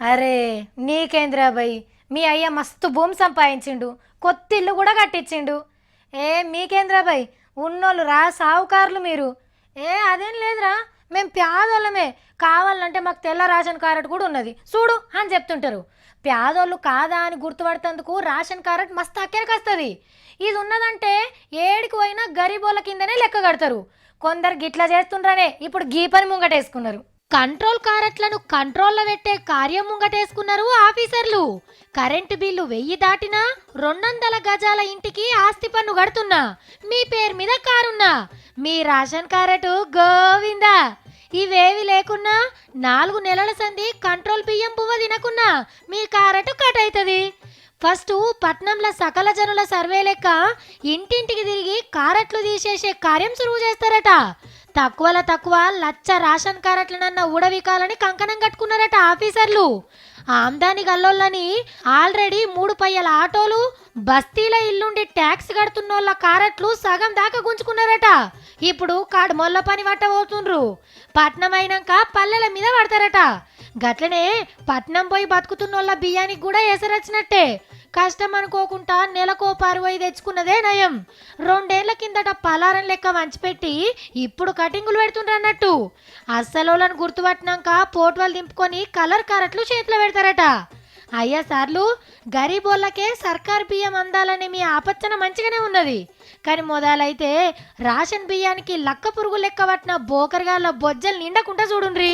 అరే నీకేంద్రాబాయ్, మీ అయ్య మస్తు భూమి సంపాదించిండు, కొత్త ఇల్లు కూడా కట్టించిండు. మీకేంద్రాబాయ్, ఉన్నోళ్ళు రా సావుకారులు మీరు. అదేం లేదురా, మేము పేదోళ్ళమే, కావాలంటే మాకు తెల్ల రేషన్ కార్డు కూడా ఉన్నది చూడు అని చెప్తుంటారు. పేదోళ్ళు కాదా అని గుర్తుపడతందుకు రేషన్ కార్డు మస్తు అక్కడికి వస్తుంది. ఇది ఉన్నదంటే ఏడికి పోయినా గరీబోళ్ళ కిందనే లెక్క కడతారు. కొందరు గిట్లా చేస్తుండ్రనే ఇప్పుడు గీ పని ముంగటేసుకున్నారు. కంట్రోల్ కారట్లను కంట్రోల్లో పెట్టే కార్యం ముంగటేసుకున్నారు ఆఫీసర్లు. కరెంటు బిల్లు 1000 దాటినా 200 గజాల ఇంటికి ఆస్తి పన్ను కడుతున్నా, మీ పేరు మీద కారున్నా, మీ రేషన్ కార్డు గోవిందా. ఇవేవి లేకున్నా 4 నెలల సంధి కంట్రోల్ బియ్యం బువ్వ తినకున్నా మీ కారటు కట్ అవుతుంది. ఫస్ట్ పట్నంలో సకల జనుల సర్వే లెక్క ఇంటింటికి తిరిగి కారట్లు తీసేసే కార్యం సురువు చేస్తారట. తక్కువలో తక్కువ 1,00,000 రేషన్ కార్డులనన్న ఊడవికాలని కంకణం కట్టుకున్నారట ఆఫీసర్లు. ఆమ్దాని గల్లోళ్ళని ఆల్రెడీ 3 పయ్యల ఆటోలు, బస్తీల ఇల్లుండి ట్యాక్స్ కడుతున్నోళ్ళ కారట్లు సగం దాకా గుంజుకున్నారట. ఇప్పుడు కాడు మొల్ల పని పట్టబోతుండ్రు. పట్నం అయినాక పల్లెల మీద పడతారట. గట్లనే పట్నం పోయి బతుకుతున్నోళ్ళ బియ్యానికి కూడా ఎసరొచ్చినట్టే. కష్టం అనుకోకుండా నెలకో 60 తెచ్చుకున్నదే నయం. 2 ఏళ్ల కిందట పలారం లెక్క వంచిపెట్టి ఇప్పుడు కటింగులు పెడుతుండ్రన్నట్టు. అస్సలోళ్ళని గుర్తుపట్టినాక పోట్వలు దింపుకొని కలర్ కారట్లు చేతిలో పెడతారట. అయ్యా సార్లు, గరీబోళ్ళకే సర్కార్ బియ్యం అందాలని మీ ఆపచ్చన మంచిగానే ఉన్నది. కానీ మొదలైతే రేషన్ బియ్యానికి లక్క పురుగు లెక్క పట్టిన బోకరగాళ్ళ బొజ్జలు నిండకుండా చూడుండ్రి.